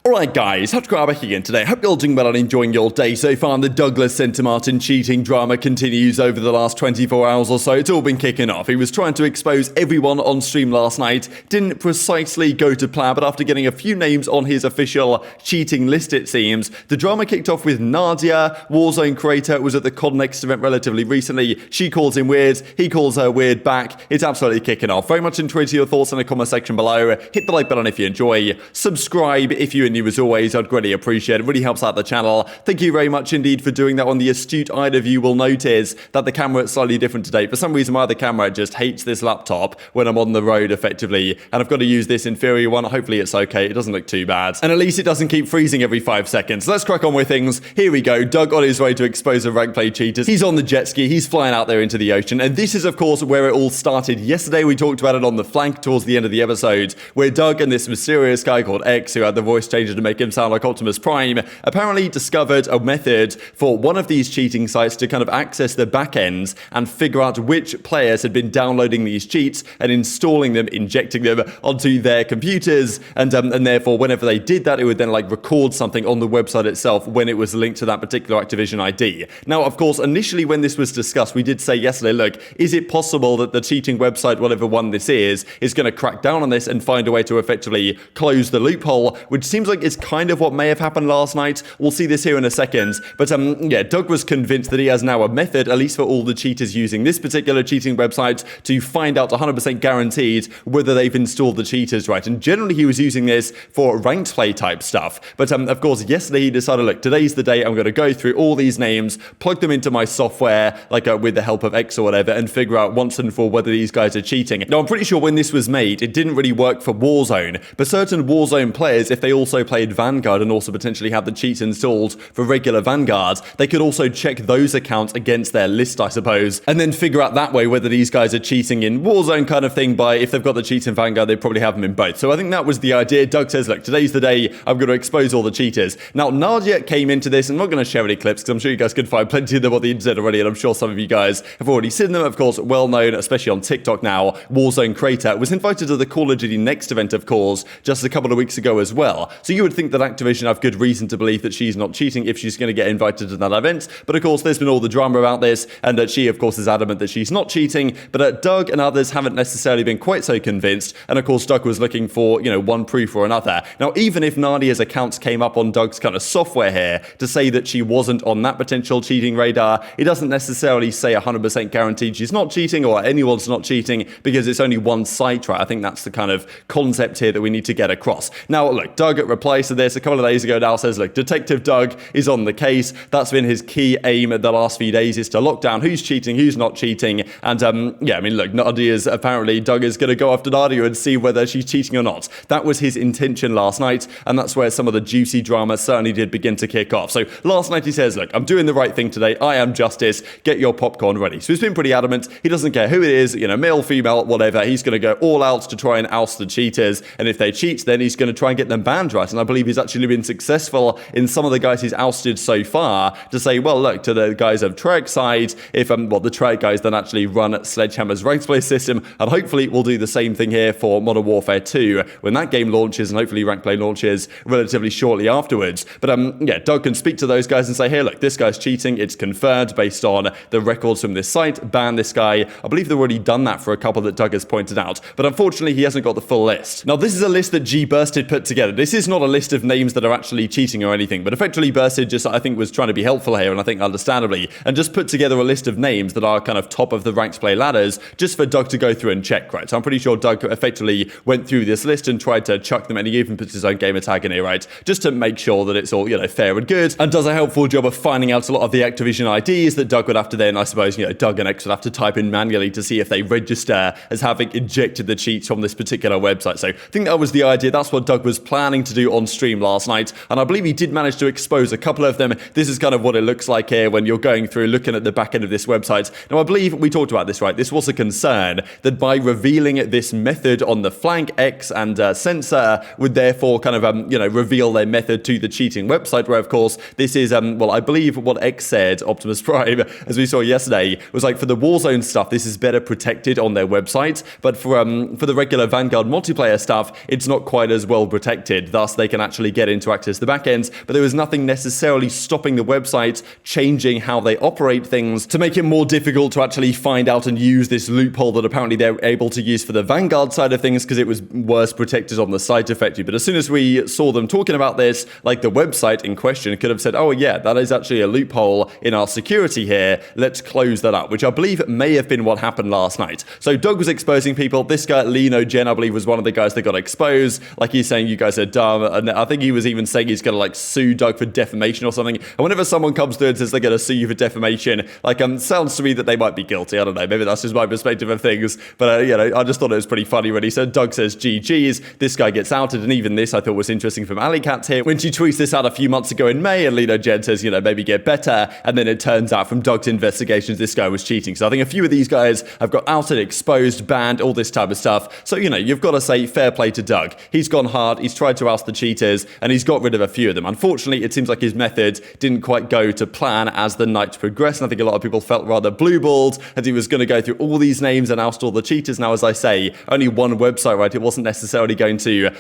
Alright guys, TacticalRab back again today. Hope you're all doing well and enjoying your day so far. The Douglas Centre Martin cheating drama continues over the last 24 hours or so. It's all been kicking off. He was trying to expose everyone on stream last night. Didn't precisely go to plan, but after getting a few names on his official cheating list, it seems, the drama kicked off with Nadia, Warzone creator, was at the CleanX event relatively recently. She calls him weird, he calls her weird back. It's absolutely kicking off. Very much enjoy your thoughts in the comment section below. Hit the like button if you enjoy. Subscribe if you new as always, I'd greatly appreciate it. Really helps out the channel. Thank you very much indeed for doing that one. The astute eye of you will notice that the camera is slightly different today. For some reason, my other camera just hates this laptop when I'm on the road effectively, and I've got to use this inferior one. Hopefully it's okay. It doesn't look too bad. And at least it doesn't keep freezing every 5 seconds. Let's crack on with things. Here we go. Doug on his way to expose the rank play cheaters. He's on the jet ski. He's flying out there into the ocean. And this is, of course, where it all started. Yesterday, we talked about it on the flank towards the end of the episode, where Doug and this mysterious guy called X, who had the voice changer to make him sound like Optimus Prime, apparently discovered a method for one of these cheating sites to kind of access the backends and figure out which players had been downloading these cheats and installing them, injecting them onto their computers, and therefore whenever they did that, it would then like record something on the website itself when it was linked to that particular Activision ID. Now, of course, initially when this was discussed, we did say yesterday, look, is it possible that the cheating website, whatever one this is going to crack down on this and find a way to effectively close the loophole, which seems like it's kind of what may have happened last night. We'll see this here in a second. But yeah, Doug was convinced that he has now a method, at least for all the cheaters using this particular cheating website, to find out 100% guaranteed whether they've installed the cheaters right. And generally he was using this for ranked play type stuff. But of course, yesterday he decided, look, today's the day I'm going to go through all these names, plug them into my software, like with the help of X or whatever, and figure out once and for all whether these guys are cheating. Now, I'm pretty sure when this was made, it didn't really work for Warzone, but certain Warzone players, if they also played Vanguard and also potentially have the cheats installed for regular Vanguard, they could also check those accounts against their list, I suppose, and then figure out that way whether these guys are cheating in Warzone kind of thing. By if they've got the cheats in Vanguard, they probably have them in both. So I think that was the idea. Doug says, look, today's the day I'm going to expose all the cheaters. Now, Nadia came into this, and I'm not going to share any clips because I'm sure you guys could find plenty of them on the internet already, and I'm sure some of you guys have already seen them. Of course, well known, especially on TikTok now, Warzone creator was invited to the Call of Duty Next event, of course, just a couple of weeks ago as well. So you would think that Activision have good reason to believe that she's not cheating if she's going to get invited to that event. But of course, there's been all the drama about this, and that she, of course, is adamant that she's not cheating. But Doug and others haven't necessarily been quite so convinced. And of course, Doug was looking for, one proof or another. Now, even if Nadia's accounts came up on Doug's kind of software here to say that she wasn't on that potential cheating radar, it doesn't necessarily say 100% guaranteed she's not cheating or anyone's not cheating, because it's only one site, right? I think that's the kind of concept here that we need to get across. Now, look, Doug replies to this a couple of days ago now, says, look, Detective Doug is on the case. That's been his key aim at the last few days, is to lock down who's cheating, who's not cheating. And yeah, I mean, look, Nadia's apparently, Doug is going to go after Nadia and see whether she's cheating or not. That was his intention last night, and that's where some of the juicy drama certainly did begin to kick off. So last night he says, look, I'm doing the right thing today. I am justice. Get your popcorn ready. So he's been pretty adamant. He doesn't care who it is, male, female, whatever. He's going to go all out to try and oust the cheaters. And if they cheat, then he's going to try and get them banned, right? And I believe he's actually been successful in some of the guys he's ousted so far to say, well, look, to the guys of Treyarch side, if the Treyarch guys then actually run Sledgehammer's ranked play system, and hopefully we'll do the same thing here for Modern Warfare 2 when that game launches, and hopefully ranked play launches relatively shortly afterwards. But yeah, Doug can speak to those guys and say, hey, look, this guy's cheating. It's confirmed based on the records from this site. Ban this guy. I believe they've already done that for a couple that Doug has pointed out, but unfortunately he hasn't got the full list. Now, this is a list that Bursted put together. This is not a list of names that are actually cheating or anything, but effectively Bursted just, I think, was trying to be helpful here, and I think understandably, and just put together a list of names that are kind of top of the ranked play ladders just for Doug to go through and check, right? So I'm pretty sure Doug effectively went through this list and tried to chuck them, and he even puts his own gamer tag in here, right? Just to make sure that it's all, fair and good, and does a helpful job of finding out a lot of the Activision IDs that Doug would have to then, I suppose, Doug and X would have to type in manually to see if they register as having injected the cheats from this particular website. So I think that was the idea. That's what Doug was planning to do on stream last night, and I believe he did manage to expose a couple of them. This is kind of what it looks like here when you're going through looking at the back end of this website. Now, I believe we talked about this, right? This was a concern that by revealing this method on the flank, X and Censor would therefore kind of, reveal their method to the cheating website, where, of course, this is, I believe what X said, Optimus Prime, as we saw yesterday, was like, for the Warzone stuff, this is better protected on their website, but for the regular Vanguard multiplayer stuff, it's not quite as well protected. Thus, thus they can actually get in to access the backends, but there was nothing necessarily stopping the website changing how they operate things to make it more difficult to actually find out and use this loophole that apparently they're able to use for the Vanguard side of things because it was worse protected on the site effectively. But as soon as we saw them talking about this, like the website in question could have said, oh yeah, that is actually a loophole in our security here, let's close that up, which I believe may have been what happened last night. So Doug was exposing people. This guy, Lino Gen, I believe, was one of the guys that got exposed. Like, he's saying you guys are dumb, and I think he was even saying he's gonna like sue Doug for defamation or something. And whenever someone comes through and says they're gonna sue you for defamation, like, sounds to me that they might be guilty. I don't know, maybe that's just my perspective of things, but you know, I just thought it was pretty funny when he said Doug says GG's, this guy gets outed. And even this I thought was interesting from Alleycat here when she tweets this out a few months ago in May, and Lino Gen says, you know, maybe get better, and then it turns out from Doug's investigations this guy was cheating. So I think a few of these guys have got outed, exposed, banned, all this type of stuff. So, you know, you've got to say fair play to Doug. He's gone hard, he's tried to oust the cheaters, and he's got rid of a few of them. Unfortunately, it seems like his method didn't quite go to plan as the night progressed, and I think a lot of people felt rather blue-balled as he was going to go through all these names and oust all the cheaters. Now, as I say, only one website, right? It wasn't necessarily going to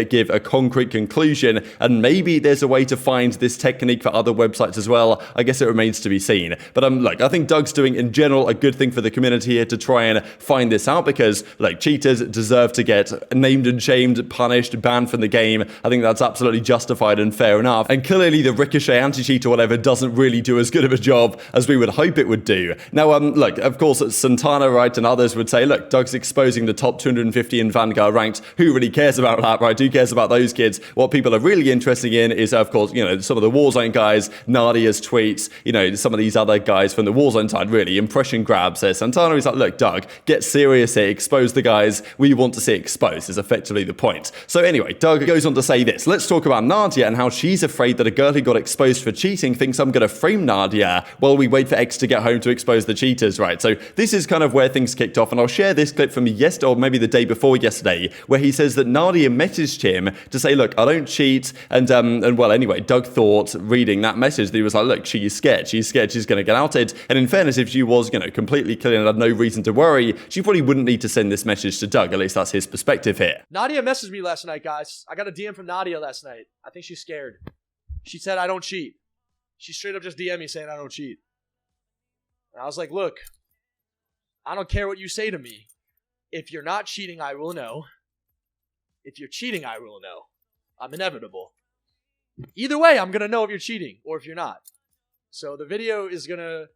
give a concrete conclusion, and maybe there's a way to find this technique for other websites as well. I guess it remains to be seen. But look, I think Doug's doing in general a good thing for the community here to try and find this out, because like, cheaters deserve to get named and shamed, punished, banned from the game. I think that's absolutely justified and fair enough. And clearly the Ricochet anti-cheat or whatever doesn't really do as good of a job as we would hope it would do. Now, look, of course, Santana, right, and others would say, look, Doug's exposing the top 250 in Vanguard ranked. Who really cares about that, right? Who cares about those kids? What people are really interested in is, of course, you know, some of the Warzone guys, Nadia's tweets, you know, some of these other guys from the Warzone side, really, impression grabs. Santana is like, look, Doug, get serious here, expose the guys we want to see exposed, is effectively the point. So anyway, Doug goes on to say this. Let's talk about Nadia and how she's afraid that a girl who got exposed for cheating thinks I'm going to frame Nadia while we wait for X to get home to expose the cheaters, right? So this is kind of where things kicked off, and I'll share this clip from yesterday, or maybe the day before yesterday, where he says that Nadia messaged him to say, look, I don't cheat, and well, anyway, Doug thought, reading that message, that he was like, look, she's scared she's going to get outed, and in fairness, if she was, you know, completely clear and had no reason to worry, she probably wouldn't need to send this message to Doug. At least that's his perspective here. Nadia messaged me last night, guys. I got a DM from Nadia last night. I think she's scared. She said I don't cheat. She straight up just DM'd me saying I don't cheat. And I was like, look, I don't care what you say to me. If you're not cheating, I will know. If you're cheating, I will know. I'm inevitable. Either way, I'm going to know if you're cheating or if you're not. So the video is going to...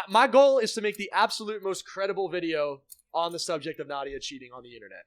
my goal is to make the absolute most credible video on the subject of Nadia cheating on the internet.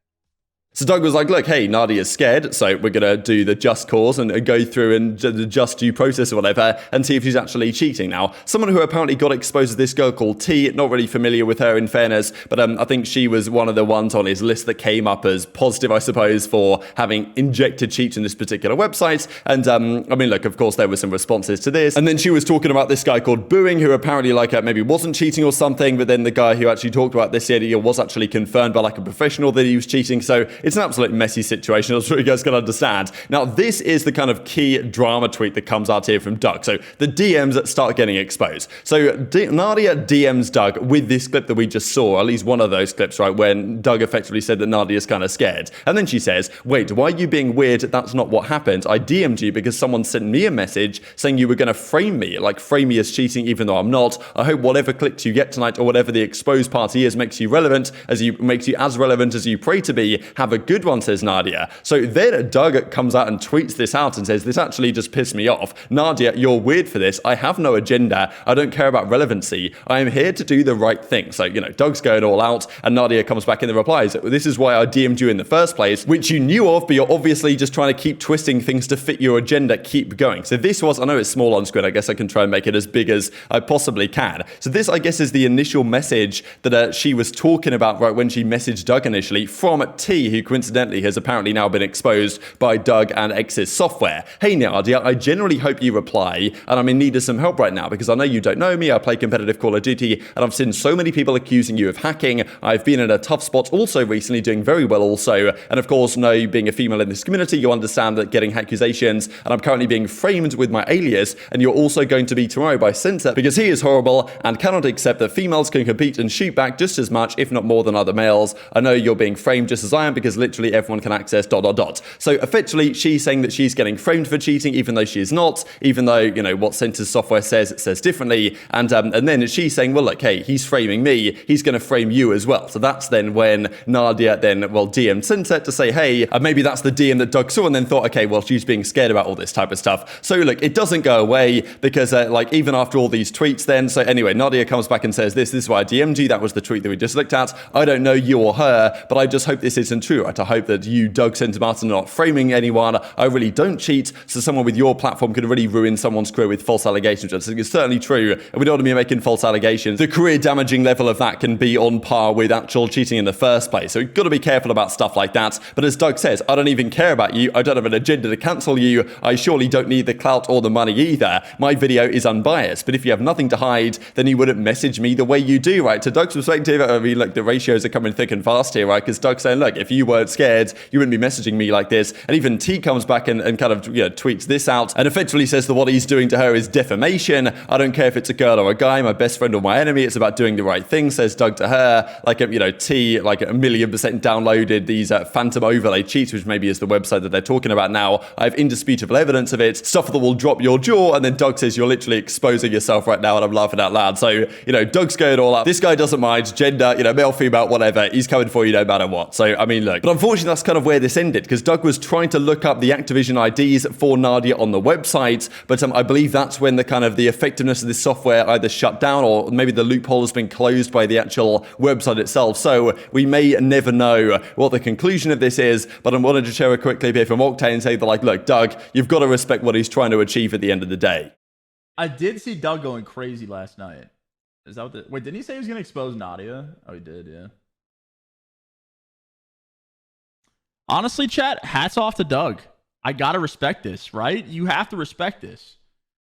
So Doug was like, look, hey, Nadia's scared, so we're going to do the just cause and go through and the just due process or whatever and see if she's actually cheating. Now, someone who apparently got exposed to this girl called T, not really familiar with her in fairness, but I think she was one of the ones on his list that came up as positive, I suppose, for having injected cheats in this particular website. And I mean, look, of course, there were some responses to this. And then she was talking about this guy called Booing, who apparently maybe wasn't cheating or something, but then the guy who actually talked about this idea was actually confirmed by like a professional that he was cheating. So it's an absolute messy situation, I'm sure you guys can understand. Now, this is the kind of key drama tweet that comes out here from Doug. So the DMs that start getting exposed. So Nadia DMs Doug with this clip that we just saw, at least one of those clips, right, when Doug effectively said that Nadia's kind of scared. And then she says, wait, why are you being weird? That's not what happened. I DM'd you because someone sent me a message saying you were going to frame me, like frame me as cheating even though I'm not. I hope whatever clicks you get tonight or whatever the exposed party is makes you as relevant as you pray to be. Have a good one, says Nadia. So then Doug comes out and tweets this out and says, this actually just pissed me off. Nadia, you're weird for this. I have no agenda. I don't care about relevancy. I am here to do the right thing. So, you know, Doug's going all out, and Nadia comes back in the replies. This is why I DM'd you in the first place, which you knew of, but you're obviously just trying to keep twisting things to fit your agenda. Keep going. So this was, I know it's small on screen. I guess I can try and make it as big as I possibly can. So this, I guess, is the initial message that she was talking about, right, when she messaged Doug initially from T, who coincidentally has apparently now been exposed by Doug and X's software. Hey Nadia, I generally hope you reply, and I'm in need of some help right now because I know you don't know me. I play competitive Call of Duty, and I've seen so many people accusing you of hacking. I've been in a tough spot also recently, doing very well also, and of course, no, being a female in this community, you understand that getting accusations, and I'm currently being framed with my alias, and you're also going to be tomorrow by Censor because he is horrible and cannot accept that females can compete and shoot back just as much, if not more, than other males. I know you're being framed just as I am because because literally everyone can access ... So effectively, she's saying that she's getting framed for cheating, even though she is not, even though, you know, what Censor's software says, it says differently. And then she's saying, well, look, hey, he's framing me, he's going to frame you as well. So that's then when Nadia then, well, DM'd Censor to say, hey, maybe that's the DM that Doug saw and then thought, okay, well, she's being scared about all this type of stuff. So look, it doesn't go away because like even after all these tweets then, so anyway, Nadia comes back and says, this is why I DM'd you, that was the tweet that we just looked at. I don't know you or her, but I just hope this isn't true, right? I hope that you, Doug Censormartin, are not framing anyone. I really don't cheat, so someone with your platform could really ruin someone's career with false allegations, which I think is certainly true, and we don't want to be making false allegations. The career damaging level of that can be on par with actual cheating in the first place, so you've got to be careful about stuff like that. But as Doug says, I don't even care about you, I don't have an agenda to cancel you, I surely don't need the clout or the money either. My video is unbiased, but if you have nothing to hide, then you wouldn't message me the way you do, right? To Doug's perspective, I mean, look, the ratios are coming thick and fast here, right? Because Doug's saying, look, if you weren't scared, you wouldn't be messaging me like this. And even T comes back and kind of, you know, tweets this out and effectively says that what he's doing to her is defamation. I don't care if it's a girl or a guy, my best friend or my enemy, it's about doing the right thing, says Doug to her. Like, you know, T, like 1,000,000% downloaded these phantom overlay cheats, which maybe is the website that they're talking about now. I have indisputable evidence of it, stuff that will drop your jaw. And then Doug says, you're literally exposing yourself right now, and I'm laughing out loud. So, you know, Doug's going all out. This guy doesn't mind gender, you know, male, female, whatever. He's coming for you no matter what. So, I mean, look. But unfortunately, that's kind of where this ended, because Doug was trying to look up the Activision IDs for Nadia on the website, but I believe that's when the kind of the effectiveness of this software either shut down or maybe the loophole has been closed by the actual website itself. So we may never know what the conclusion of this is, but I wanted to share a quick clip here from Octane and say that, like, look, Doug, you've got to respect what he's trying to achieve at the end of the day. I did see Doug going crazy last night. Is that what the... Wait, didn't he say he was going to expose Nadia? Oh, he did, yeah. Honestly, chat, hats off to Doug. I gotta respect this, right? You have to respect this.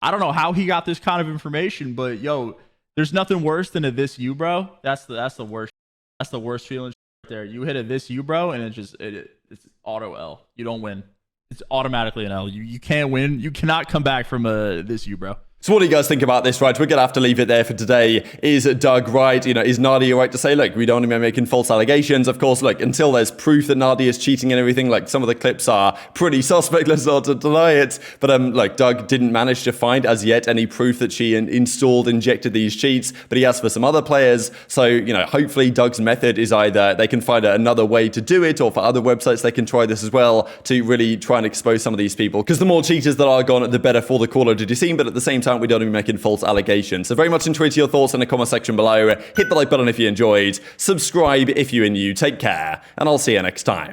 I don't know how he got this kind of information, but yo, there's nothing worse than a this you, bro. That's the worst. That's the worst feeling right there. You hit a this you, bro, and it's auto L. You don't win. It's automatically an L. You can't win. You cannot come back from a this you, bro. So what do you guys think about this, right? We're going to have to leave it there for today. Is Doug right? You know, is Nadia right to say, look, we don't want to be making false allegations? Of course, look, until there's proof that Nadia is cheating and everything, like some of the clips are pretty suspect, let's not deny it. But look, Doug didn't manage to find as yet any proof that she injected these cheats, but he has for some other players. So, you know, hopefully Doug's method is either they can find another way to do it, or for other websites they can try this as well to really try and expose some of these people. Because the more cheaters that are gone, the better for the caller to be seen, but at the same time, we don't want to be making false allegations. So very much enjoy your thoughts in the comment section below. Hit the like button if you enjoyed. Subscribe if you're new. Take care, and I'll see you next time.